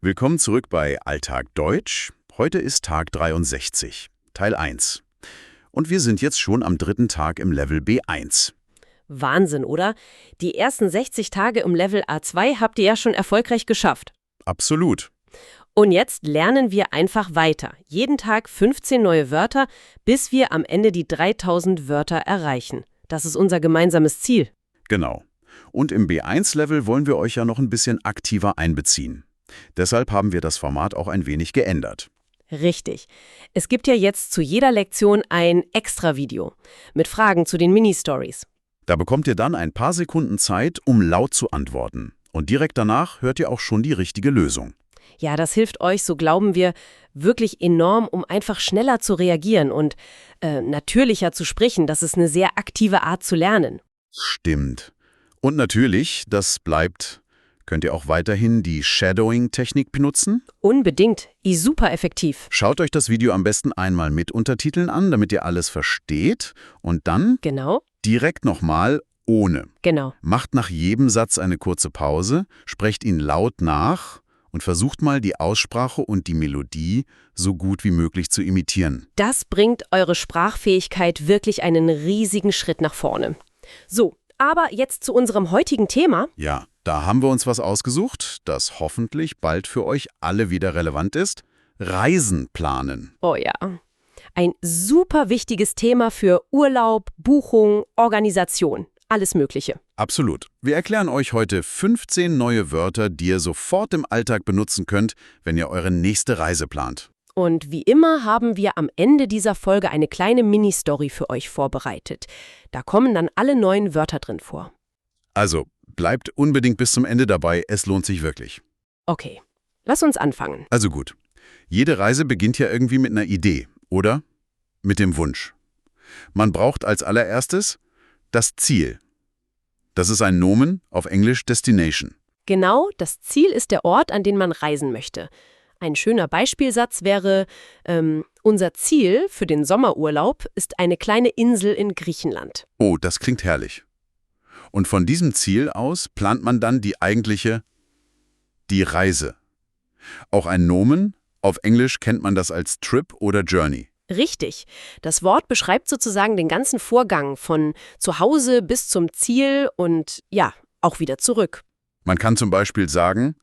Willkommen zurück bei Alltag Deutsch. Heute ist Tag 63, Teil 1. Und wir sind jetzt schon am dritten Tag im Level B1. Wahnsinn, oder? Die ersten 60 Tage im Level A2 habt ihr ja schon erfolgreich geschafft. Absolut. Und jetzt lernen wir einfach weiter. Jeden Tag 15 neue Wörter, bis wir am Ende die 3000 Wörter erreichen. Das ist unser gemeinsames Ziel. Genau. Und im B1-Level wollen wir euch ja noch ein bisschen aktiver einbeziehen. Deshalb haben wir das Format auch ein wenig geändert. Richtig. Es gibt ja jetzt zu jeder Lektion ein Extra-Video mit Fragen zu den Mini-Stories. Da bekommt ihr dann ein paar Sekunden Zeit, um laut zu antworten. Und direkt danach hört ihr auch schon die richtige Lösung. Ja, das hilft euch, so glauben wir, wirklich enorm, um einfach schneller zu reagieren und natürlicher zu sprechen. Das ist eine sehr aktive Art zu lernen. Stimmt. Und natürlich, könnt ihr auch weiterhin die Shadowing-Technik benutzen? Unbedingt. Super effektiv. Schaut euch das Video am besten einmal mit Untertiteln an, damit ihr alles versteht. Und dann Genau. direkt nochmal ohne. Genau. Macht nach jedem Satz eine kurze Pause, sprecht ihn laut nach und versucht mal die Aussprache und die Melodie so gut wie möglich zu imitieren. Das bringt eure Sprachfähigkeit wirklich einen riesigen Schritt nach vorne. So, aber jetzt zu unserem heutigen Thema. Ja, da haben wir uns was ausgesucht, das hoffentlich bald für euch alle wieder relevant ist. Reisen planen. Oh ja. Ein super wichtiges Thema für Urlaub, Buchung, Organisation. Alles Mögliche. Absolut. Wir erklären euch heute 15 neue Wörter, die ihr sofort im Alltag benutzen könnt, wenn ihr eure nächste Reise plant. Und wie immer haben wir am Ende dieser Folge eine kleine Mini-Story für euch vorbereitet. Da kommen dann alle neuen Wörter drin vor. Also, bleibt unbedingt bis zum Ende dabei, es lohnt sich wirklich. Okay, lass uns anfangen. Also gut, jede Reise beginnt ja irgendwie mit einer Idee, oder? Mit dem Wunsch. Man braucht als allererstes das Ziel. Das ist ein Nomen, auf Englisch Destination. Genau, das Ziel ist der Ort, an den man reisen möchte. Ein schöner Beispielsatz wäre, unser Ziel für den Sommerurlaub ist eine kleine Insel in Griechenland. Oh, das klingt herrlich. Und von diesem Ziel aus plant man dann die Reise. Auch ein Nomen, auf Englisch kennt man das als Trip oder Journey. Richtig. Das Wort beschreibt sozusagen den ganzen Vorgang von zu Hause bis zum Ziel und ja, auch wieder zurück. Man kann zum Beispiel sagen,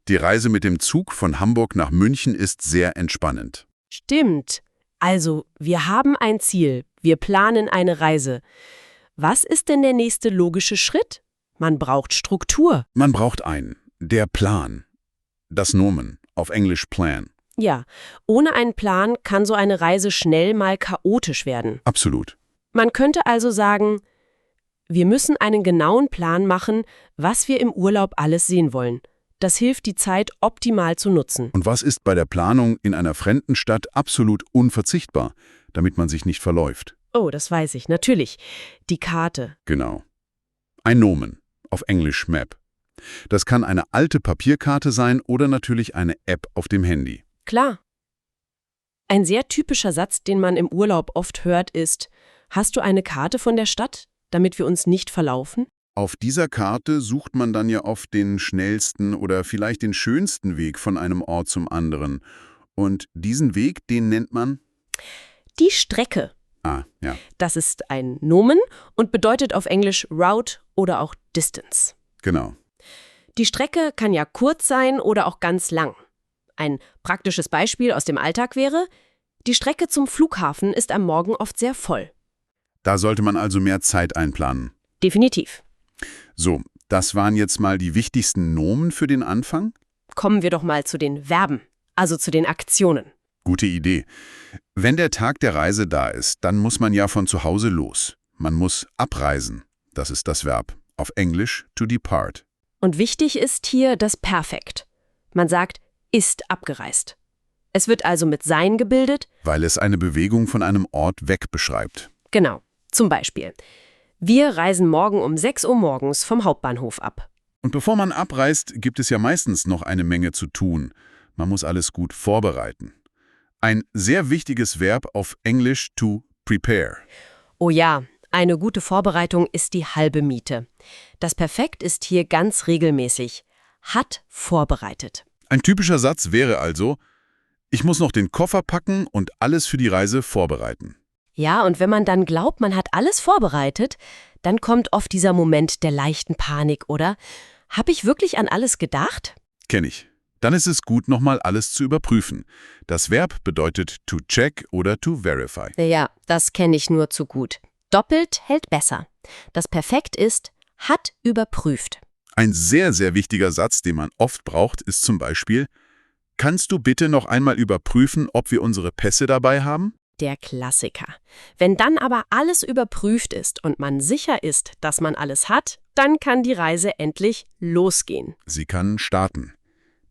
die Reise mit dem Zug von Hamburg nach München ist sehr entspannend. Stimmt. Also, wir haben ein Ziel. Wir planen eine Reise. Was ist denn der nächste logische Schritt? Man braucht Struktur. Man braucht der Plan. Das Nomen, auf Englisch Plan. Ja, ohne einen Plan kann so eine Reise schnell mal chaotisch werden. Absolut. Man könnte also sagen, wir müssen einen genauen Plan machen, was wir im Urlaub alles sehen wollen. Das hilft, die Zeit optimal zu nutzen. Und was ist bei der Planung in einer fremden Stadt absolut unverzichtbar, damit man sich nicht verläuft? Oh, das weiß ich, natürlich. Die Karte. Genau. Ein Nomen, auf Englisch Map. Das kann eine alte Papierkarte sein oder natürlich eine App auf dem Handy. Klar. Ein sehr typischer Satz, den man im Urlaub oft hört, ist: Hast du eine Karte von der Stadt, damit wir uns nicht verlaufen? Auf dieser Karte sucht man dann ja oft den schnellsten oder vielleicht den schönsten Weg von einem Ort zum anderen. Und diesen Weg, den nennt man? Die Strecke. Ah, ja. Das ist ein Nomen und bedeutet auf Englisch Route oder auch Distance. Genau. Die Strecke kann ja kurz sein oder auch ganz lang. Ein praktisches Beispiel aus dem Alltag wäre: Die Strecke zum Flughafen ist am Morgen oft sehr voll. Da sollte man also mehr Zeit einplanen. Definitiv. So, das waren jetzt mal die wichtigsten Nomen für den Anfang. Kommen wir doch mal zu den Verben, also zu den Aktionen. Gute Idee. Wenn der Tag der Reise da ist, dann muss man ja von zu Hause los. Man muss abreisen. Das ist das Verb. Auf Englisch to depart. Und wichtig ist hier das Perfekt. Man sagt, ist abgereist. Es wird also mit sein gebildet. Weil es eine Bewegung von einem Ort weg beschreibt. Genau. Zum Beispiel: Wir reisen morgen um 6 Uhr morgens vom Hauptbahnhof ab. Und bevor man abreist, gibt es ja meistens noch eine Menge zu tun. Man muss alles gut vorbereiten. Ein sehr wichtiges Verb auf Englisch to prepare. Oh ja, eine gute Vorbereitung ist die halbe Miete. Das Perfekt ist hier ganz regelmäßig. Hat vorbereitet. Ein typischer Satz wäre also: Ich muss noch den Koffer packen und alles für die Reise vorbereiten. Ja, und wenn man dann glaubt, man hat alles vorbereitet, dann kommt oft dieser Moment der leichten Panik, oder? Habe ich wirklich an alles gedacht? Kenn ich. Dann ist es gut, nochmal alles zu überprüfen. Das Verb bedeutet to check oder to verify. Ja, das kenne ich nur zu gut. Doppelt hält besser. Das Perfekt ist, hat überprüft. Ein sehr, sehr wichtiger Satz, den man oft braucht, ist zum Beispiel: Kannst du bitte noch einmal überprüfen, ob wir unsere Pässe dabei haben? Der Klassiker. Wenn dann aber alles überprüft ist und man sicher ist, dass man alles hat, dann kann die Reise endlich losgehen. Sie kann starten.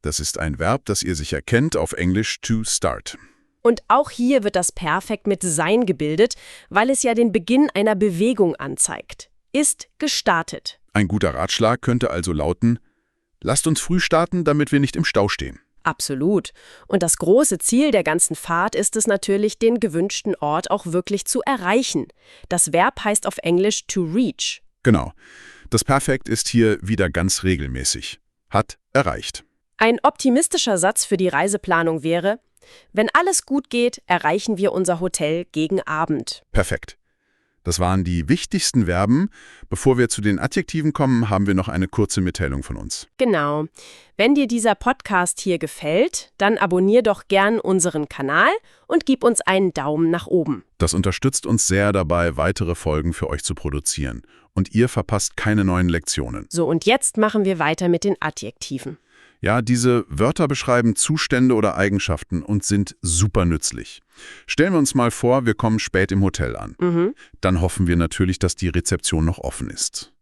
Das ist ein Verb, das ihr sicher kennt, auf Englisch to start. Und auch hier wird das Perfekt mit sein gebildet, weil es ja den Beginn einer Bewegung anzeigt. Ist gestartet. Ein guter Ratschlag könnte also lauten: Lasst uns früh starten, damit wir nicht im Stau stehen. Absolut. Und das große Ziel der ganzen Fahrt ist es natürlich, den gewünschten Ort auch wirklich zu erreichen. Das Verb heißt auf Englisch to reach. Genau. Das Perfekt ist hier wieder ganz regelmäßig. Hat erreicht. Ein optimistischer Satz für die Reiseplanung wäre: Wenn alles gut geht, erreichen wir unser Hotel gegen Abend. Perfekt. Das waren die wichtigsten Verben. Bevor wir zu den Adjektiven kommen, haben wir noch eine kurze Mitteilung von uns. Genau. Wenn dir dieser Podcast hier gefällt, dann abonnier doch gern unseren Kanal und gib uns einen Daumen nach oben. Das unterstützt uns sehr dabei, weitere Folgen für euch zu produzieren. Und ihr verpasst keine neuen Lektionen. So, und jetzt machen wir weiter mit den Adjektiven. Ja, diese Wörter beschreiben Zustände oder Eigenschaften und sind super nützlich. Stellen wir uns mal vor, wir kommen spät im Hotel an. Dann hoffen wir natürlich, dass die Rezeption noch offen ist.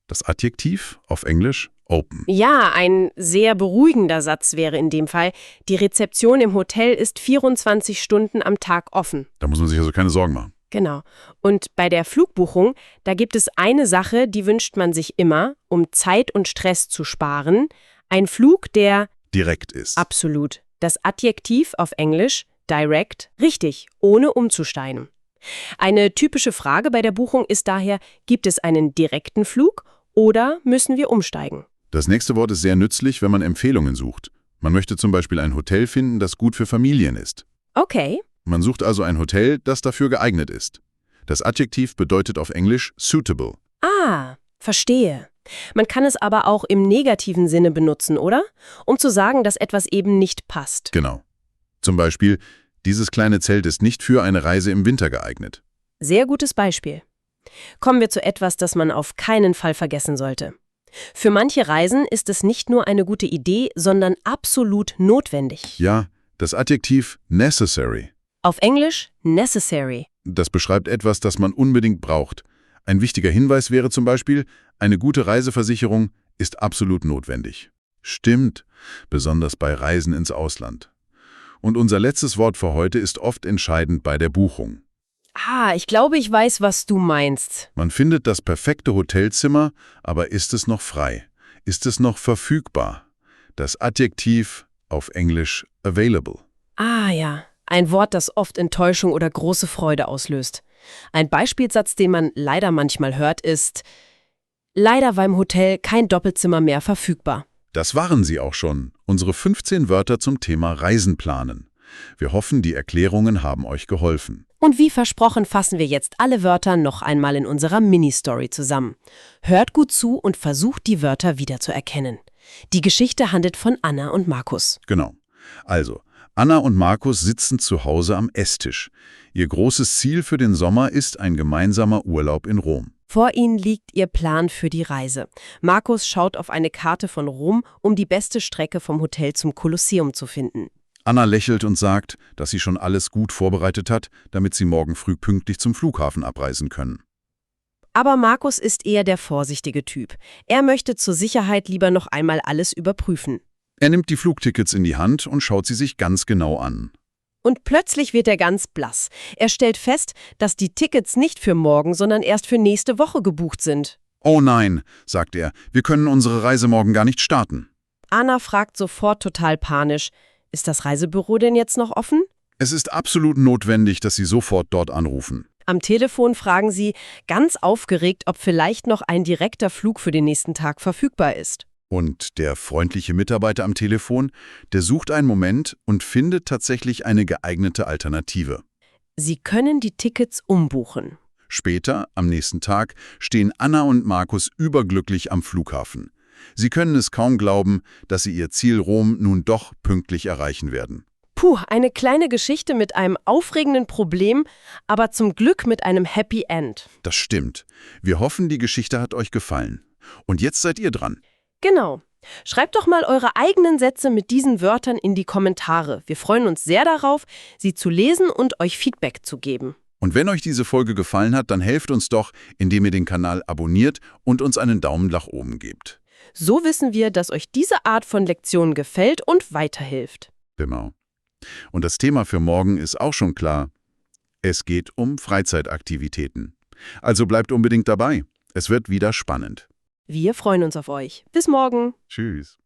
Das Adjektiv auf Englisch open. Ja, ein sehr beruhigender Satz wäre in dem Fall: Die Rezeption im Hotel ist 24 Stunden am Tag offen. Da muss man sich also keine Sorgen machen. Genau. Und bei der Flugbuchung, da gibt es eine Sache, die wünscht man sich immer, um Zeit und Stress zu sparen: Ein Flug, der Direkt ist. absolut. Das Adjektiv auf Englisch direct, richtig, ohne umzusteigen. Eine typische Frage bei der Buchung ist daher: Gibt es einen direkten Flug oder müssen wir umsteigen? Das nächste Wort ist sehr nützlich, wenn man Empfehlungen sucht. Man möchte zum Beispiel ein Hotel finden, das gut für Familien ist. Okay. Man sucht also ein Hotel, das dafür geeignet ist. Das Adjektiv bedeutet auf Englisch suitable. Ah, verstehe. Man kann es aber auch im negativen Sinne benutzen, oder? Um zu sagen, dass etwas eben nicht passt. Genau. Zum Beispiel: Dieses kleine Zelt ist nicht für eine Reise im Winter geeignet. Sehr gutes Beispiel. Kommen wir zu etwas, das man auf keinen Fall vergessen sollte. Für manche Reisen ist es nicht nur eine gute Idee, sondern absolut notwendig. Ja, das Adjektiv necessary. Auf Englisch necessary. Das beschreibt etwas, das man unbedingt braucht. Ein wichtiger Hinweis wäre zum Beispiel: Eine gute Reiseversicherung ist absolut notwendig. Stimmt, besonders bei Reisen ins Ausland. Und unser letztes Wort für heute ist oft entscheidend bei der Buchung. Ah, ich glaube, ich weiß, was du meinst. Man findet das perfekte Hotelzimmer, aber ist es noch frei? Ist es noch verfügbar? Das Adjektiv auf Englisch available. Ah ja, ein Wort, das oft Enttäuschung oder große Freude auslöst. Ein Beispielsatz, den man leider manchmal hört, ist: Leider war im Hotel kein Doppelzimmer mehr verfügbar. Das waren sie auch schon, unsere 15 Wörter zum Thema Reisen planen. Wir hoffen, die Erklärungen haben euch geholfen. Und wie versprochen fassen wir jetzt alle Wörter noch einmal in unserer Mini-Story zusammen. Hört gut zu und versucht, die Wörter wiederzuerkennen. Die Geschichte handelt von Anna und Markus. Genau. Also, Anna und Markus sitzen zu Hause am Esstisch. Ihr großes Ziel für den Sommer ist ein gemeinsamer Urlaub in Rom. Vor ihnen liegt ihr Plan für die Reise. Markus schaut auf eine Karte von Rom, um die beste Strecke vom Hotel zum Kolosseum zu finden. Anna lächelt und sagt, dass sie schon alles gut vorbereitet hat, damit sie morgen früh pünktlich zum Flughafen abreisen können. Aber Markus ist eher der vorsichtige Typ. Er möchte zur Sicherheit lieber noch einmal alles überprüfen. Er nimmt die Flugtickets in die Hand und schaut sie sich ganz genau an. Und plötzlich wird er ganz blass. Er stellt fest, dass die Tickets nicht für morgen, sondern erst für nächste Woche gebucht sind. »Oh nein«, sagt er, »wir können unsere Reise morgen gar nicht starten.« Anna fragt sofort total panisch: Ist das Reisebüro denn jetzt noch offen? Es ist absolut notwendig, dass Sie sofort dort anrufen. Am Telefon fragen sie, ganz aufgeregt, ob vielleicht noch ein direkter Flug für den nächsten Tag verfügbar ist. Und der freundliche Mitarbeiter am Telefon, der sucht einen Moment und findet tatsächlich eine geeignete Alternative. Sie können die Tickets umbuchen. Später, am nächsten Tag, stehen Anna und Markus überglücklich am Flughafen. Sie können es kaum glauben, dass sie ihr Ziel Rom nun doch pünktlich erreichen werden. Puh, eine kleine Geschichte mit einem aufregenden Problem, aber zum Glück mit einem Happy End. Das stimmt. Wir hoffen, die Geschichte hat euch gefallen. Und jetzt seid ihr dran. Genau. Schreibt doch mal eure eigenen Sätze mit diesen Wörtern in die Kommentare. Wir freuen uns sehr darauf, sie zu lesen und euch Feedback zu geben. Und wenn euch diese Folge gefallen hat, dann helft uns doch, indem ihr den Kanal abonniert und uns einen Daumen nach oben gebt. So wissen wir, dass euch diese Art von Lektion gefällt und weiterhilft. Genau. Und das Thema für morgen ist auch schon klar. Es geht um Freizeitaktivitäten. Also bleibt unbedingt dabei. Es wird wieder spannend. Wir freuen uns auf euch. Bis morgen. Tschüss.